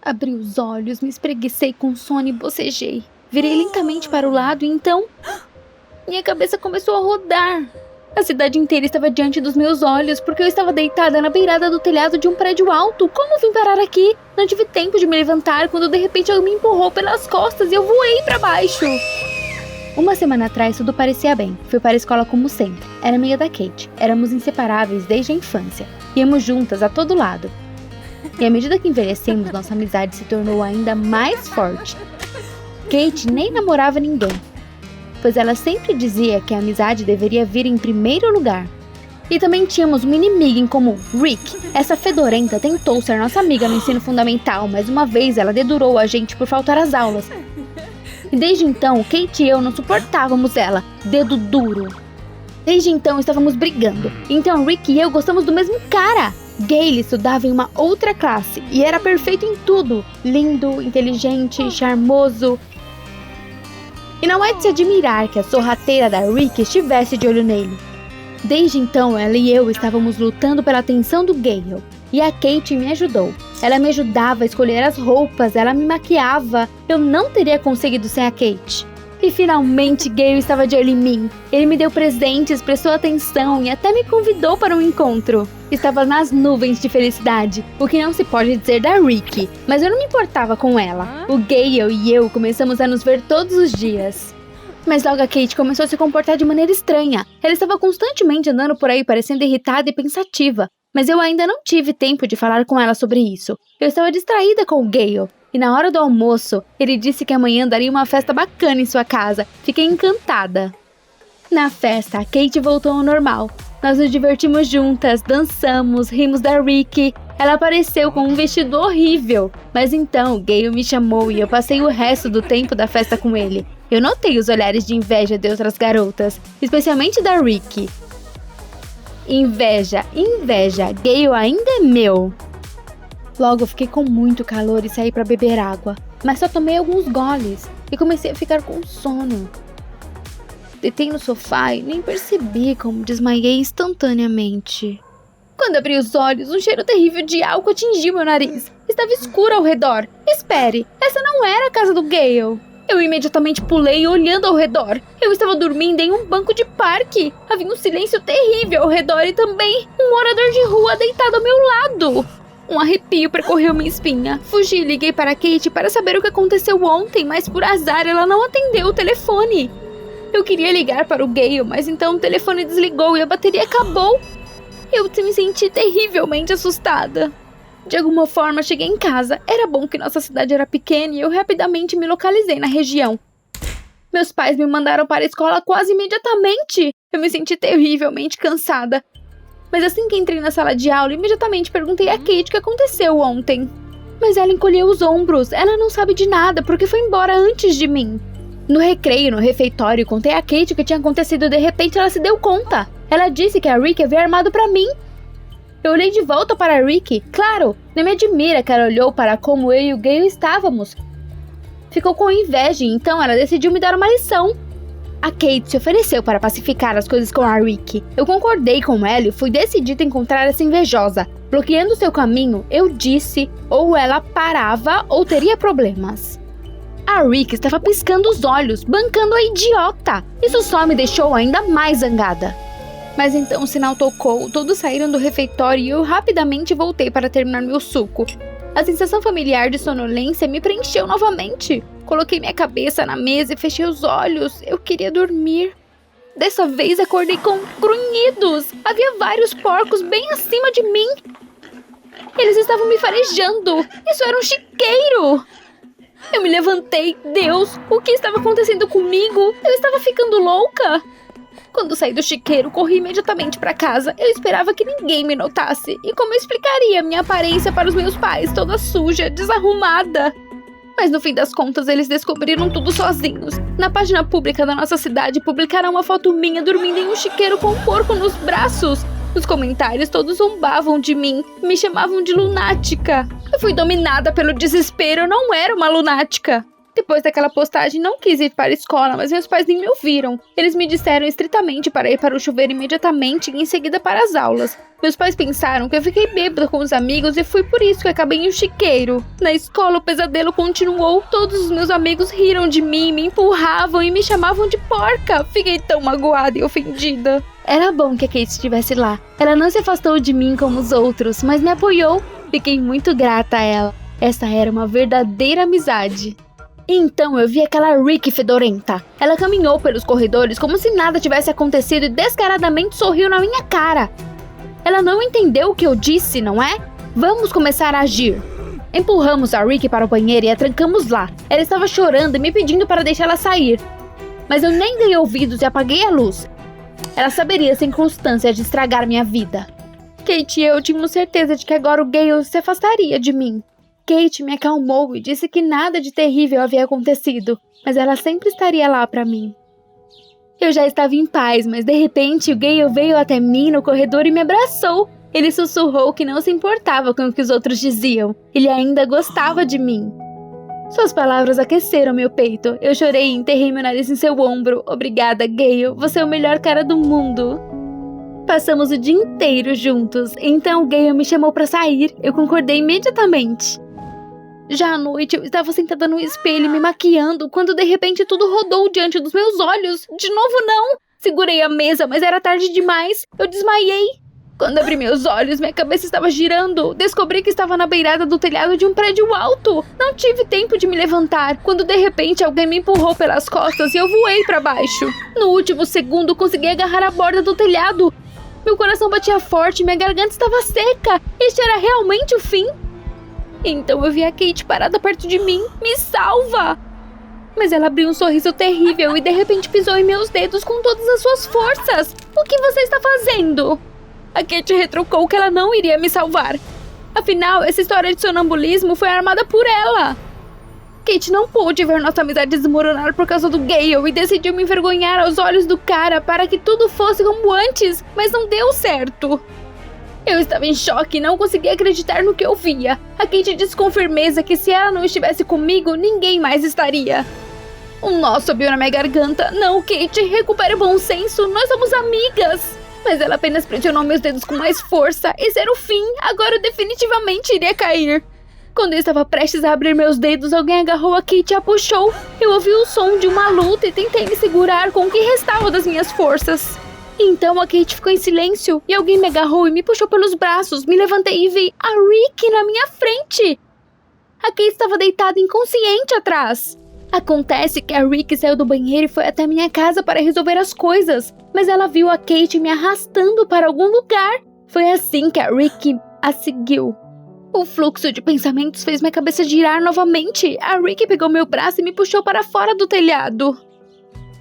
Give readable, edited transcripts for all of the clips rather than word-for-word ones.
Abri os olhos, me espreguicei com sono e bocejei. Virei lentamente para o lado e então... minha cabeça começou a rodar. A cidade inteira estava diante dos meus olhos, porque eu estava deitada na beirada do telhado de um prédio alto. Como vim parar aqui? Não tive tempo de me levantar quando de repente alguém me empurrou pelas costas e eu voei para baixo. Uma semana atrás tudo parecia bem. Fui para a escola como sempre. Era amiga da Kate. Éramos inseparáveis desde a infância. Íamos juntas a todo lado. E à medida que envelhecemos, nossa amizade se tornou ainda mais forte. Kate nem namorava ninguém, pois ela sempre dizia que a amizade deveria vir em primeiro lugar. E também tínhamos uma inimiga em comum, Rick. Essa fedorenta tentou ser nossa amiga no ensino fundamental, mas uma vez ela dedurou a gente por faltar às aulas. E desde então, Kate e eu não suportávamos ela. Dedo duro. Desde então, estávamos brigando. Então, Rick e eu gostamos do mesmo cara. Gale estudava em uma outra classe e era perfeito em tudo. Lindo, inteligente, charmoso. E não é de se admirar que a sorrateira da Rick estivesse de olho nele. Desde então, ela e eu estávamos lutando pela atenção do Gale. E a Kate me ajudou. Ela me ajudava a escolher as roupas, ela me maquiava. Eu não teria conseguido sem a Kate. E finalmente Gale estava de olho em mim. Ele me deu presentes, prestou atenção e até me convidou para um encontro. Estava nas nuvens de felicidade, o que não se pode dizer da Rick, mas eu não me importava com ela. O Gale e eu começamos a nos ver todos os dias. Mas logo a Kate começou a se comportar de maneira estranha. Ela estava constantemente andando por aí parecendo irritada e pensativa. Mas eu ainda não tive tempo de falar com ela sobre isso. Eu estava distraída com o Gale. E na hora do almoço, ele disse que amanhã daria uma festa bacana em sua casa. Fiquei encantada. Na festa, a Kate voltou ao normal. Nós nos divertimos juntas, dançamos, rimos da Rick. Ela apareceu com um vestido horrível. Mas então, Gale me chamou e eu passei o resto do tempo da festa com ele. Eu notei os olhares de inveja de outras garotas, especialmente da Rick. Inveja, inveja, Gale ainda é meu. Logo fiquei com muito calor e saí para beber água, mas só tomei alguns goles e comecei a ficar com sono. Deitei no sofá e nem percebi como desmaiei instantaneamente. Quando abri os olhos, um cheiro terrível de álcool atingiu meu nariz. Estava escuro ao redor. Espere, essa não era a casa do Gale. Eu imediatamente pulei olhando ao redor. Eu estava dormindo em um banco de parque. Havia um silêncio terrível ao redor e também um morador de rua deitado ao meu lado. Um arrepio percorreu minha espinha. Fugi e liguei para Kate para saber o que aconteceu ontem, mas por azar ela não atendeu o telefone. Eu queria ligar para o Gale, mas então o telefone desligou e a bateria acabou. Eu me senti terrivelmente assustada. De alguma forma cheguei em casa. Era bom que nossa cidade era pequena e eu rapidamente me localizei na região. Meus pais me mandaram para a escola quase imediatamente. Eu me senti terrivelmente cansada. Mas assim que entrei na sala de aula, imediatamente perguntei a Kate o que aconteceu ontem. Mas ela encolheu os ombros. Ela não sabe de nada porque foi embora antes de mim. No recreio, no refeitório, contei a Kate o que tinha acontecido e de repente ela se deu conta. Ela disse que a Rick havia armado para mim. Eu olhei de volta para a Rick. Claro, não me admira que ela olhou para como eu e o Gale estávamos. Ficou com inveja e então ela decidiu me dar uma lição. A Kate se ofereceu para pacificar as coisas com a Rick. Eu concordei com ela e fui decidida a encontrar essa invejosa. Bloqueando seu caminho, eu disse ou ela parava ou teria problemas. A Rick estava piscando os olhos, bancando a idiota. Isso só me deixou ainda mais zangada. Mas então o sinal tocou, todos saíram do refeitório e eu rapidamente voltei para terminar meu suco. A sensação familiar de sonolência me preencheu novamente. Coloquei minha cabeça na mesa e fechei os olhos. Eu queria dormir. Dessa vez acordei com grunhidos. Havia vários porcos bem acima de mim. Eles estavam me farejando. Isso era um chiqueiro. Eu me levantei. Deus, o que estava acontecendo comigo? Eu estava ficando louca. Quando saí do chiqueiro, corri imediatamente para casa. Eu esperava que ninguém me notasse. E como eu explicaria minha aparência para os meus pais, toda suja, desarrumada? Mas no fim das contas, eles descobriram tudo sozinhos. Na página pública da nossa cidade, publicaram uma foto minha dormindo em um chiqueiro com um porco nos braços. Nos comentários, todos zombavam de mim. Me chamavam de lunática. Eu fui dominada pelo desespero, eu não era uma lunática. Depois daquela postagem, não quis ir para a escola, mas meus pais nem me ouviram. Eles me disseram estritamente para ir para o chuveiro imediatamente e em seguida para as aulas. Meus pais pensaram que eu fiquei bêbada com os amigos e foi por isso que acabei em um chiqueiro. Na escola, o pesadelo continuou. Todos os meus amigos riram de mim, me empurravam e me chamavam de porca. Fiquei tão magoada e ofendida. Era bom que a Kate estivesse lá. Ela não se afastou de mim como os outros, mas me apoiou. Fiquei muito grata a ela. Essa era uma verdadeira amizade. Então eu vi aquela Ricky fedorenta. Ela caminhou pelos corredores como se nada tivesse acontecido e descaradamente sorriu na minha cara. Ela não entendeu o que eu disse, não é? Vamos começar a agir. Empurramos a Ricky para o banheiro e a trancamos lá. Ela estava chorando e me pedindo para deixá-la sair. Mas eu nem dei ouvidos e apaguei a luz. Ela saberia as circunstâncias de estragar minha vida. Kate e eu tínhamos certeza de que agora o Gale se afastaria de mim. Kate me acalmou e disse que nada de terrível havia acontecido, mas ela sempre estaria lá para mim. Eu já estava em paz, mas de repente o Gale veio até mim no corredor e me abraçou. Ele sussurrou que não se importava com o que os outros diziam. Ele ainda gostava de mim. Suas palavras aqueceram meu peito. Eu chorei e enterrei meu nariz em seu ombro. Obrigada, Gale. Você é o melhor cara do mundo. Passamos o dia inteiro juntos. Então o Gale me chamou para sair. Eu concordei imediatamente. Já à noite, eu estava sentada no espelho me maquiando, quando de repente tudo rodou diante dos meus olhos. De novo não! Segurei a mesa, mas era tarde demais. Eu desmaiei. Quando abri meus olhos, minha cabeça estava girando. Descobri que estava na beirada do telhado de um prédio alto. Não tive tempo de me levantar, quando de repente alguém me empurrou pelas costas e eu voei para baixo. No último segundo, consegui agarrar a borda do telhado. Meu coração batia forte e minha garganta estava seca. Este era realmente o fim. Então eu vi a Kate parada perto de mim. Me salva! Mas ela abriu um sorriso terrível e de repente pisou em meus dedos com todas as suas forças. O que você está fazendo? A Kate retrucou que ela não iria me salvar. Afinal, essa história de sonambulismo foi armada por ela. Kate não pôde ver nossa amizade desmoronar por causa do Gale e decidiu me envergonhar aos olhos do cara para que tudo fosse como antes, mas não deu certo. Eu estava em choque e não conseguia acreditar no que eu via. A Kate disse com firmeza que se ela não estivesse comigo, ninguém mais estaria. Um nó subiu na minha garganta. Não, Kate, recupere o bom senso, nós somos amigas. Mas ela apenas pressionou meus dedos com mais força. Esse era o fim, agora eu definitivamente iria cair. Quando eu estava prestes a abrir meus dedos, alguém agarrou a Kate e a puxou. Eu ouvi o som de uma luta e tentei me segurar com o que restava das minhas forças. Então a Kate ficou em silêncio e alguém me agarrou e me puxou pelos braços. Me levantei e vi a Ricky na minha frente. A Kate estava deitada inconsciente atrás. Acontece que a Ricky saiu do banheiro e foi até minha casa para resolver as coisas. Mas ela viu a Kate me arrastando para algum lugar. Foi assim que a Ricky a seguiu. O fluxo de pensamentos fez minha cabeça girar novamente. A Ricky pegou meu braço e me puxou para fora do telhado.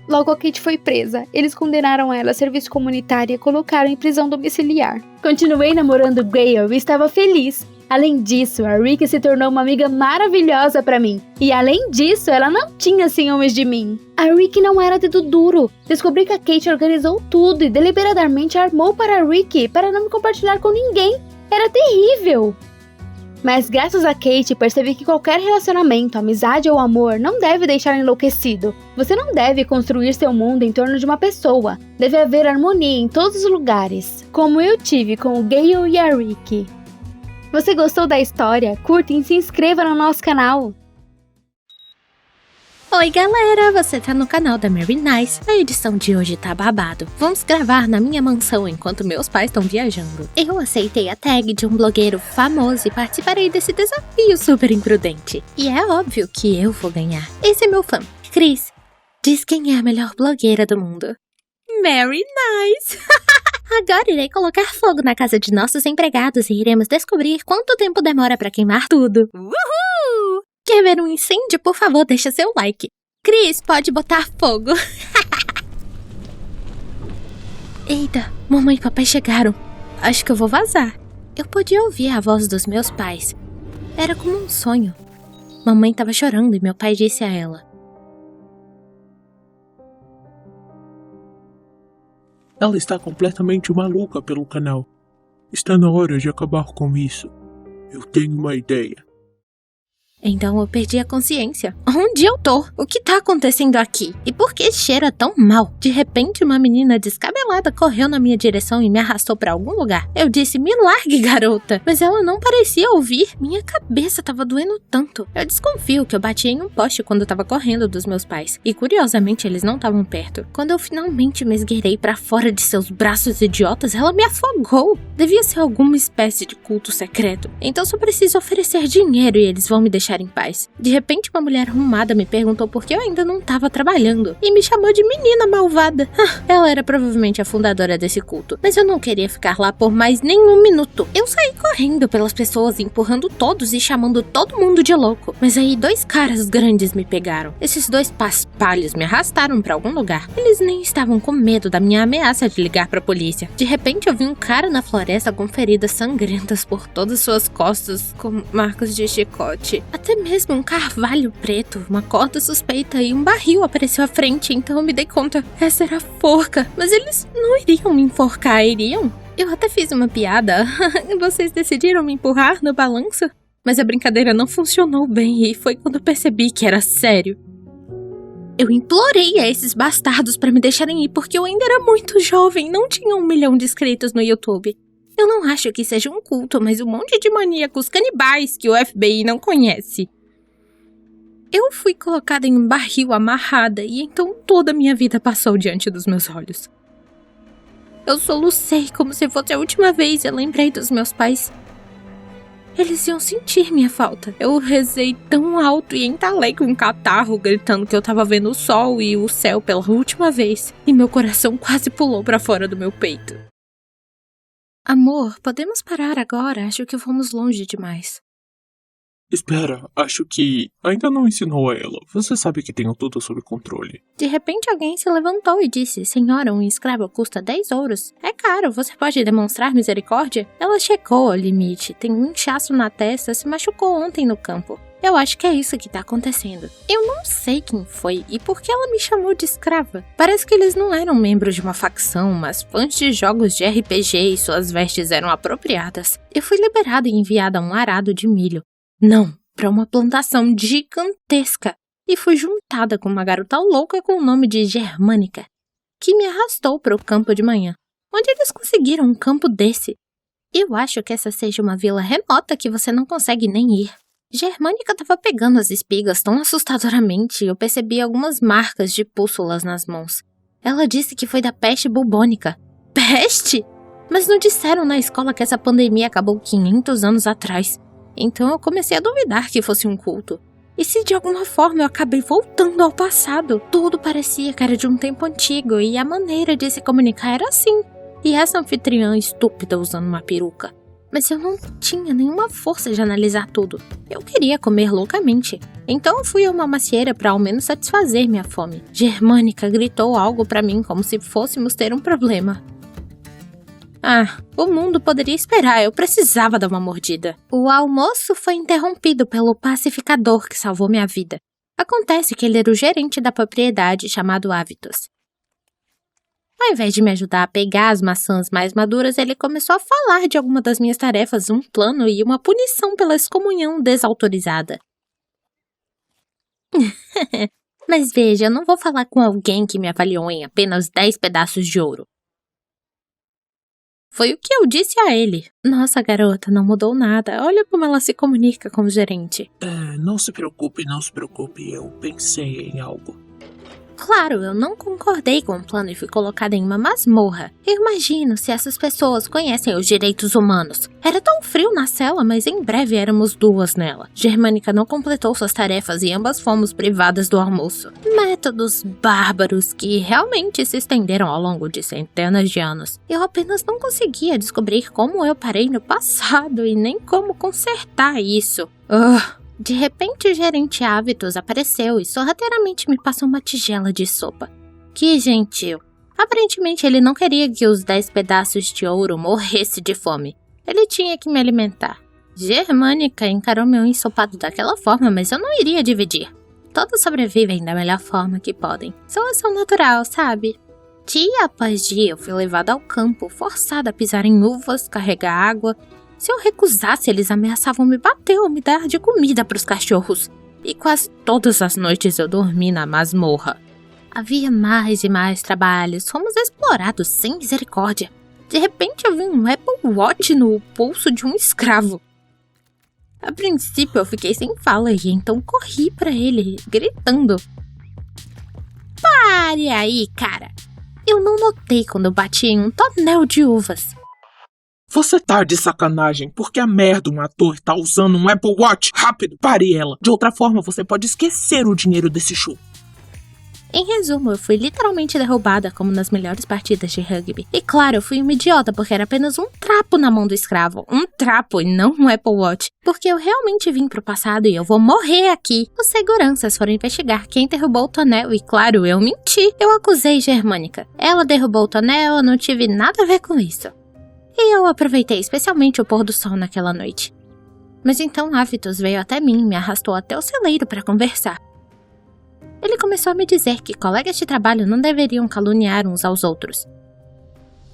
Logo a Kate foi presa. Eles condenaram ela a serviço comunitário e colocaram em prisão domiciliar. Continuei namorando Gale e estava feliz. Além disso, a Ricky se tornou uma amiga maravilhosa pra mim. E além disso, ela não tinha ciúmes de mim. A Ricky não era dedo duro. Descobri que a Kate organizou tudo e deliberadamente armou para a Ricky para não me compartilhar com ninguém. Era terrível. Mas graças a Kate, percebi que qualquer relacionamento, amizade ou amor não deve deixar enlouquecido. Você não deve construir seu mundo em torno de uma pessoa. Deve haver harmonia em todos os lugares, como eu tive com o Gale e a Ricky. Você gostou da história? Curta e se inscreva no nosso canal! Oi galera, você tá no canal da Mary Nice. A edição de hoje tá babado. Vamos gravar na minha mansão enquanto meus pais estão viajando. Eu aceitei a tag de um blogueiro famoso e participarei desse desafio super imprudente. E é óbvio que eu vou ganhar. Esse é meu fã, Cris. Diz quem é a melhor blogueira do mundo. Mary Nice! Agora irei colocar fogo na casa de nossos empregados e iremos descobrir quanto tempo demora pra queimar tudo. Uhul! Quer ver um incêndio? Por favor, deixa seu like. Cris, pode botar fogo. Eita, mamãe e papai chegaram. Acho que eu vou vazar. Eu podia ouvir a voz dos meus pais. Era como um sonho. Mamãe estava chorando e meu pai disse a ela: Ela está completamente maluca pelo canal. Está na hora de acabar com isso. Eu tenho uma ideia. Então eu perdi a consciência. Onde eu tô? O que tá acontecendo aqui? E por que cheira tão mal? De repente, uma menina descabelada correu na minha direção e me arrastou pra algum lugar. Eu disse, me largue, garota. Mas ela não parecia ouvir. Minha cabeça tava doendo tanto. Eu desconfio que eu bati em um poste quando eu tava correndo dos meus pais. E curiosamente, eles não estavam perto. Quando eu finalmente me esgueirei pra fora de seus braços idiotas, ela me afogou. Devia ser alguma espécie de culto secreto. Então só preciso oferecer dinheiro e eles vão me deixar em paz. De repente, uma mulher arrumada me perguntou por que eu ainda não estava trabalhando e me chamou de menina malvada. Ela era provavelmente a fundadora desse culto, mas eu não queria ficar lá por mais nenhum minuto. Eu saí correndo pelas pessoas, empurrando todos e chamando todo mundo de louco. Mas aí 2 caras grandes me pegaram. Esses 2 paspalhos me arrastaram pra algum lugar. Eles nem estavam com medo da minha ameaça de ligar pra polícia. De repente, eu vi um cara na floresta com feridas sangrentas por todas suas costas, com marcas de chicote. Até mesmo um carvalho preto, uma corda suspeita e um barril apareceu à frente, então eu me dei conta. Essa era a forca. Mas eles não iriam me enforcar, iriam? Eu até fiz uma piada. Vocês decidiram me empurrar no balanço? Mas a brincadeira não funcionou bem e foi quando eu percebi que era sério. Eu implorei a esses bastardos pra me deixarem ir porque eu ainda era muito jovem, não tinha 1 milhão de inscritos no YouTube. Eu não acho que seja um culto, mas um monte de maníacos canibais que o FBI não conhece. Eu fui colocada em um barril amarrada e então toda a minha vida passou diante dos meus olhos. Eu solucei como se fosse a última vez e lembrei dos meus pais. Eles iam sentir minha falta. Eu rezei tão alto e entalei com um catarro, gritando que eu tava vendo o sol e o céu pela última vez. E meu coração quase pulou pra fora do meu peito. Amor, podemos parar agora? Acho que fomos longe demais. Espera, acho que ainda não ensinou a ela. Você sabe que tenho tudo sob controle. De repente alguém se levantou e disse, senhora, um escravo custa 10 ouros. É caro, você pode demonstrar misericórdia? Ela checou o limite, tem um inchaço na testa, se machucou ontem no campo. Eu acho que é isso que tá acontecendo. Eu não sei quem foi e por que ela me chamou de escrava. Parece que eles não eram membros de uma facção, mas fãs de jogos de RPG e suas vestes eram apropriadas. Eu fui liberada e enviada a um arado de milho. Não, para uma plantação gigantesca. E fui juntada com uma garota louca com o nome de Germânica, que me arrastou para o campo de manhã. Onde eles conseguiram um campo desse? Eu acho que essa seja uma vila remota que você não consegue nem ir. Germânica estava pegando as espigas tão assustadoramente e eu percebi algumas marcas de pústulas nas mãos. Ela disse que foi da peste bubônica. Peste? Mas não disseram na escola que essa pandemia acabou 500 anos atrás. Então eu comecei a duvidar que fosse um culto. E se de alguma forma eu acabei voltando ao passado? Tudo parecia que era de um tempo antigo e a maneira de se comunicar era assim. E essa anfitriã estúpida usando uma peruca. Mas eu não tinha nenhuma força de analisar tudo. Eu queria comer loucamente. Então eu fui a uma macieira para ao menos satisfazer minha fome. Germânica gritou algo para mim como se fôssemos ter um problema. Ah, o mundo poderia esperar, eu precisava dar uma mordida. O almoço foi interrompido pelo pacificador que salvou minha vida. Acontece que ele era o gerente da propriedade chamado Avitos. Ao invés de me ajudar a pegar as maçãs mais maduras, ele começou a falar de alguma das minhas tarefas, um plano e uma punição pela excomunhão desautorizada. Mas veja, eu não vou falar com alguém que me avaliou em apenas 10 pedaços de ouro. Foi o que eu disse a ele. Nossa, garota, não mudou nada. Olha como ela se comunica com o gerente. Não se preocupe, eu pensei em algo. Claro, eu não concordei com o plano e fui colocada em uma masmorra. Eu imagino se essas pessoas conhecem os direitos humanos. Era tão frio na cela, mas em breve éramos 2 nela. Germânica não completou suas tarefas e ambas fomos privadas do almoço. Métodos bárbaros que realmente se estenderam ao longo de centenas de anos. Eu apenas não conseguia descobrir como eu parei no passado e nem como consertar isso. De repente o gerente Avitos apareceu e sorrateiramente me passou uma tigela de sopa. Que gentil. Aparentemente ele não queria que os 10 pedaços de ouro morresse de fome. Ele tinha que me alimentar. Germânica encarou meu ensopado daquela forma, mas eu não iria dividir. Todos sobrevivem da melhor forma que podem. Seleção natural, sabe? Dia após dia eu fui levada ao campo, forçada a pisar em uvas, carregar água Se eu recusasse, eles ameaçavam me bater ou me dar de comida para os cachorros. E quase todas as noites eu dormi na masmorra. Havia mais e mais trabalhos, fomos explorados sem misericórdia. De repente eu vi um Apple Watch no pulso de um escravo. A princípio eu fiquei sem fala e então corri para ele, gritando: "Pare aí, cara! Eu não notei quando eu bati em um tonel de uvas." Você tá de sacanagem, porque a merda um ator tá usando um Apple Watch. Rápido, pare ela. De outra forma, você pode esquecer o dinheiro desse show. Em resumo, eu fui literalmente derrubada como nas melhores partidas de rugby. E claro, eu fui uma idiota porque era apenas um trapo na mão do escravo. Um trapo e não um Apple Watch. Porque eu realmente vim pro passado e eu vou morrer aqui. Os seguranças foram investigar quem derrubou o tonel e claro, eu menti. Eu acusei Germânica. Ela derrubou o tonel, eu não tive nada a ver com isso. E eu aproveitei especialmente o pôr do sol naquela noite. Mas então Avitus veio até mim e me arrastou até o celeiro para conversar. Ele começou a me dizer que colegas de trabalho não deveriam caluniar uns aos outros.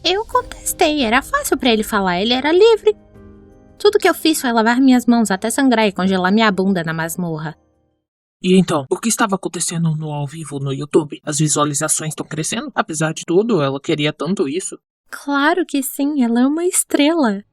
Eu contestei, era fácil para ele falar, ele era livre. Tudo que eu fiz foi lavar minhas mãos até sangrar e congelar minha bunda na masmorra. E então, o que estava acontecendo no ao vivo no YouTube? As visualizações estão crescendo? Apesar de tudo, ela queria tanto isso. Claro que sim, ela é uma estrela.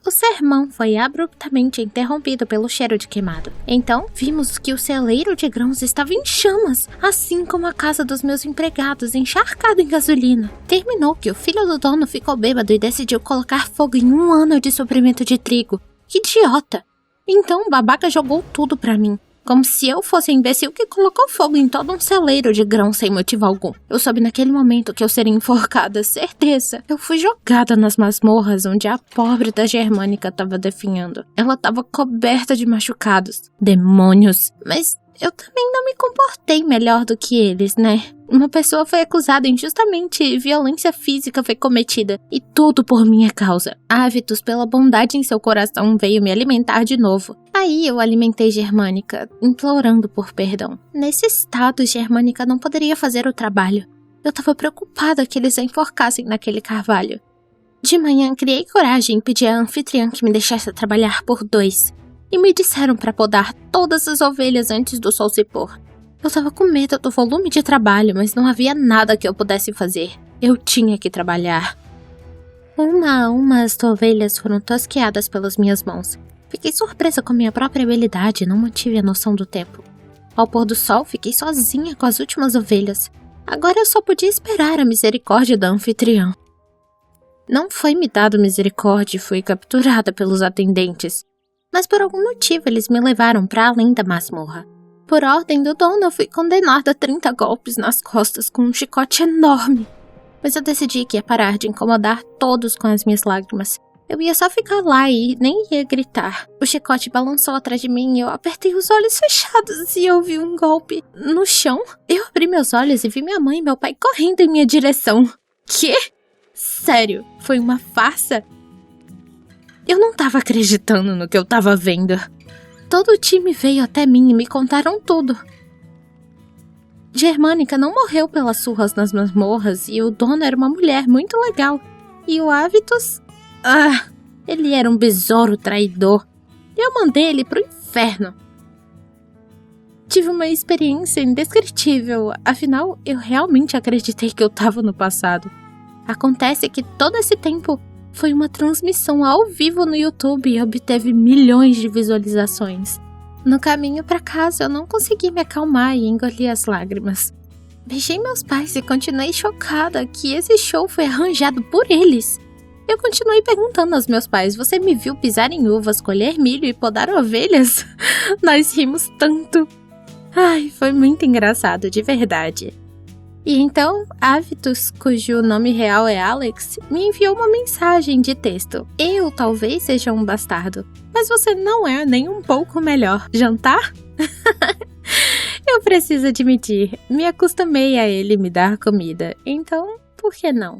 O sermão foi abruptamente interrompido pelo cheiro de queimado. Então, vimos que o celeiro de grãos estava em chamas, assim como a casa dos meus empregados, encharcada em gasolina. Terminou que o filho do dono ficou bêbado e decidiu colocar fogo em 1 ano de suprimento de trigo. Que idiota! Então, o babaca jogou tudo pra mim. Como se eu fosse a imbecil que colocou fogo em todo um celeiro de grãos sem motivo algum. Eu soube naquele momento que eu seria enforcada, certeza. Eu fui jogada nas masmorras onde a pobre da Germânica estava definhando. Ela estava coberta de machucados. Demônios! Mas eu também não me comportei melhor do que eles, né? Uma pessoa foi acusada injustamente e violência física foi cometida. E tudo por minha causa. Avitus, pela bondade em seu coração, veio me alimentar de novo. Aí eu alimentei Germânica, implorando por perdão. Nesse estado, Germânica não poderia fazer o trabalho. Eu estava preocupada que eles a enforcassem naquele carvalho. De manhã, criei coragem e pedi à anfitriã que me deixasse trabalhar por 2. E me disseram para podar todas as ovelhas antes do sol se pôr. Eu tava com medo do volume de trabalho, mas não havia nada que eu pudesse fazer. Eu tinha que trabalhar. Uma a uma as ovelhas foram tosqueadas pelas minhas mãos. Fiquei surpresa com minha própria habilidade e não mantive a noção do tempo. Ao pôr do sol, fiquei sozinha com as últimas ovelhas. Agora eu só podia esperar a misericórdia da anfitriã. Não foi me dado misericórdia e fui capturada pelos atendentes. Mas por algum motivo eles me levaram para além da masmorra. Por ordem do dono, eu fui condenada a 30 golpes nas costas com um chicote enorme. Mas eu decidi que ia parar de incomodar todos com as minhas lágrimas. Eu ia só ficar lá e nem ia gritar. O chicote balançou atrás de mim e eu apertei os olhos fechados e ouvi um golpe no chão. Eu abri meus olhos e vi minha mãe e meu pai correndo em minha direção. Quê? Sério? Foi uma farsa? Eu não tava acreditando no que eu tava vendo. Todo o time veio até mim e me contaram tudo. Germânica não morreu pelas surras nas masmorras e o dono era uma mulher muito legal. E o Avitus... ele era um besouro traidor. E eu mandei ele pro inferno. Tive uma experiência indescritível. Afinal, eu realmente acreditei que eu tava no passado. Acontece que todo esse tempo... foi uma transmissão ao vivo no YouTube e obteve milhões de visualizações. No caminho para casa, eu não consegui me acalmar e engoli as lágrimas. Beijei meus pais e continuei chocada que esse show foi arranjado por eles. Eu continuei perguntando aos meus pais: você me viu pisar em uvas, colher milho e podar ovelhas? Nós rimos tanto. Ai, foi muito engraçado, de verdade. E então, Avitus, cujo nome real é Alex, me enviou uma mensagem de texto. Eu talvez seja um bastardo, mas você não é nem um pouco melhor. Jantar? Eu preciso admitir, me acostumei a ele me dar comida, então por que não?